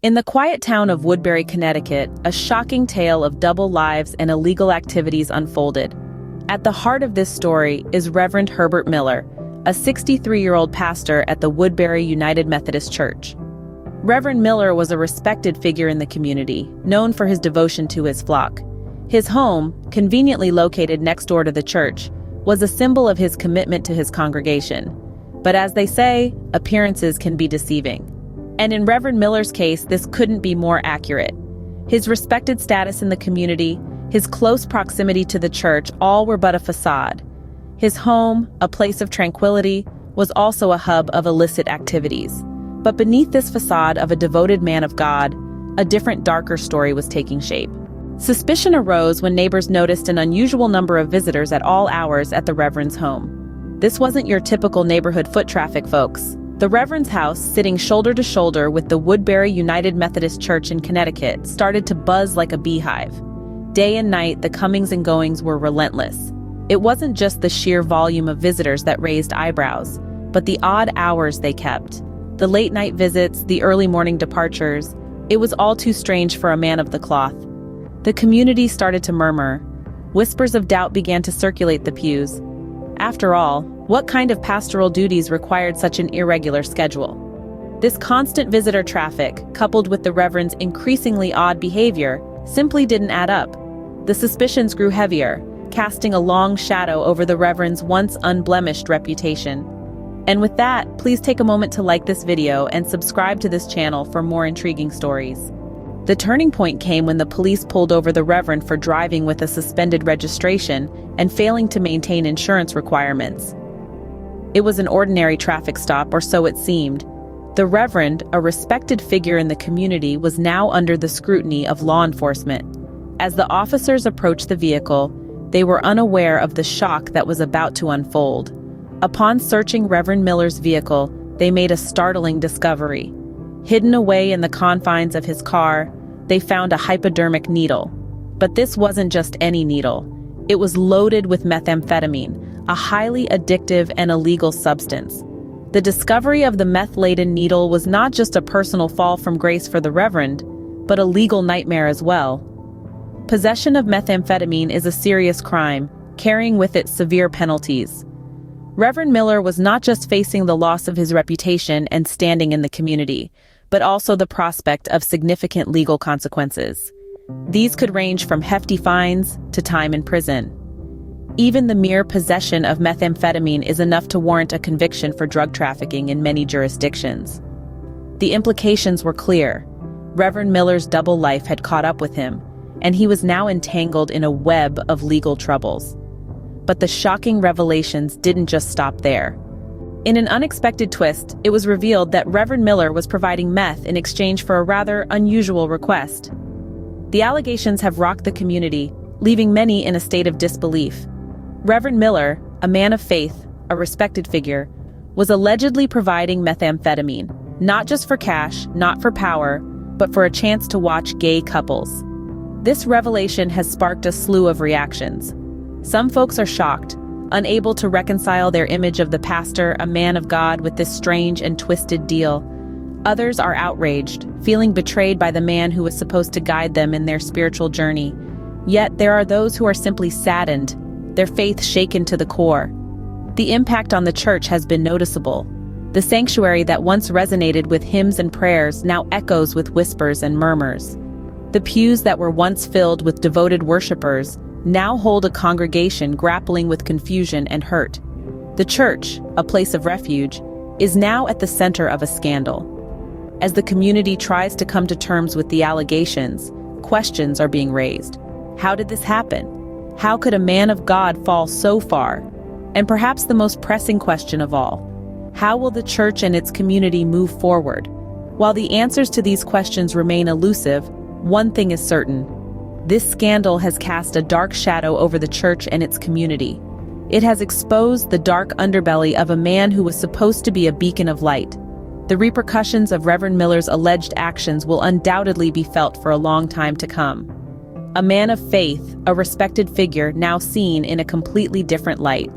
In the quiet town of Woodbury, Connecticut, a shocking tale of double lives and illegal activities unfolded. At the heart of this story is Reverend Herbert Miller, a 63-year-old pastor at the Woodbury United Methodist Church. Reverend Miller was a respected figure in the community, known for his devotion to his flock. His home, conveniently located next door to the church, was a symbol of his commitment to his congregation. But as they say, appearances can be deceiving. And in Reverend Miller's case, this couldn't be more accurate. His respected status in the community, his close proximity to the church, all were but a facade. His home, a place of tranquility, was also a hub of illicit activities. But beneath this facade of a devoted man of God, a different, darker story was taking shape. Suspicion arose when neighbors noticed an unusual number of visitors at all hours at the Reverend's home. This wasn't your typical neighborhood foot traffic, folks. The Reverend's house, sitting shoulder to shoulder with the Woodbury United Methodist Church in Connecticut, started to buzz like a beehive. Day and night, the comings and goings were relentless. It wasn't just the sheer volume of visitors that raised eyebrows, but the odd hours they kept. The late-night visits, the early morning departures. It was all too strange for a man of the cloth. The community started to murmur. Whispers of doubt began to circulate the pews. After all, what kind of pastoral duties required such an irregular schedule? This constant visitor traffic, coupled with the Reverend's increasingly odd behavior, simply didn't add up. The suspicions grew heavier, casting a long shadow over the Reverend's once unblemished reputation. And with that, please take a moment to like this video and subscribe to this channel for more intriguing stories. The turning point came when the police pulled over the Reverend for driving with a suspended registration and failing to maintain insurance requirements. It was an ordinary traffic stop, or so it seemed. The Reverend, a respected figure in the community, was now under the scrutiny of law enforcement. As the officers approached the vehicle, they were unaware of the shock that was about to unfold. Upon searching Reverend Miller's vehicle, they made a startling discovery. Hidden away in the confines of his car, they found a hypodermic needle. But this wasn't just any needle. It was loaded with methamphetamine, a highly addictive and illegal substance. The discovery of the meth-laden needle was not just a personal fall from grace for the Reverend, but a legal nightmare as well. Possession of methamphetamine is a serious crime, carrying with it severe penalties. Reverend Miller was not just facing the loss of his reputation and standing in the community, but also the prospect of significant legal consequences. These could range from hefty fines to time in prison. Even the mere possession of methamphetamine is enough to warrant a conviction for drug trafficking in many jurisdictions. The implications were clear. Reverend Miller's double life had caught up with him, and he was now entangled in a web of legal troubles. But the shocking revelations didn't just stop there. In an unexpected twist, it was revealed that Reverend Miller was providing meth in exchange for a rather unusual request. The allegations have rocked the community, leaving many in a state of disbelief. Reverend Miller, a man of faith, a respected figure, was allegedly providing methamphetamine, not just for cash, not for power, but for a chance to watch gay couples. This revelation has sparked a slew of reactions. Some folks are shocked, unable to reconcile their image of the pastor, a man of God, with this strange and twisted deal. Others are outraged, feeling betrayed by the man who was supposed to guide them in their spiritual journey. Yet there are those who are simply saddened, their faith shaken to the core. The impact on the church has been noticeable. The sanctuary that once resonated with hymns and prayers now echoes with whispers and murmurs. The pews that were once filled with devoted worshipers now hold a congregation grappling with confusion and hurt. The church, a place of refuge, is now at the center of a scandal. As the community tries to come to terms with the allegations, questions are being raised. How did this happen? How could a man of God fall so far? And perhaps the most pressing question of all, how will the church and its community move forward? While the answers to these questions remain elusive, one thing is certain. This scandal has cast a dark shadow over the church and its community. It has exposed the dark underbelly of a man who was supposed to be a beacon of light. The repercussions of Reverend Miller's alleged actions will undoubtedly be felt for a long time to come. A man of faith, a respected figure now seen in a completely different light.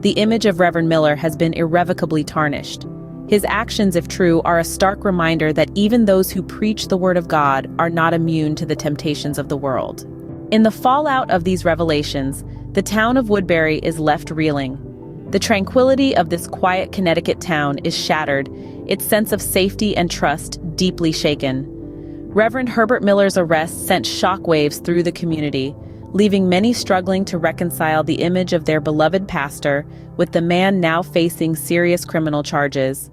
The image of Reverend Miller has been irrevocably tarnished. His actions, if true, are a stark reminder that even those who preach the word of God are not immune to the temptations of the world. In the fallout of these revelations, the town of Woodbury is left reeling. The tranquility of this quiet Connecticut town is shattered, its sense of safety and trust deeply shaken. Reverend Herbert Miller's arrest sent shockwaves through the community, leaving many struggling to reconcile the image of their beloved pastor with the man now facing serious criminal charges.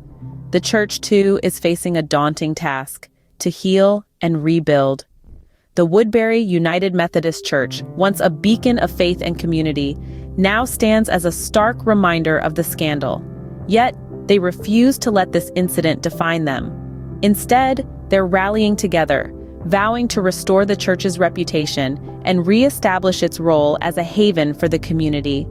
The church, too, is facing a daunting task: to heal and rebuild. The Woodbury United Methodist Church, once a beacon of faith and community, now stands as a stark reminder of the scandal. Yet, they refuse to let this incident define them. Instead, they're rallying together, vowing to restore the church's reputation and re-establish its role as a haven for the community.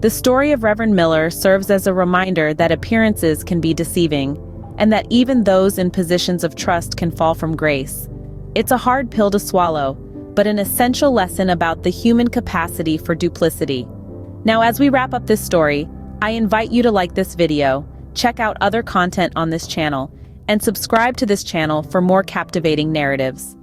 The story of Reverend Miller serves as a reminder that appearances can be deceiving, and that even those in positions of trust can fall from grace. It's a hard pill to swallow, but an essential lesson about the human capacity for duplicity. Now, as we wrap up this story, I invite you to like this video, check out other content on this channel, and subscribe to this channel for more captivating narratives.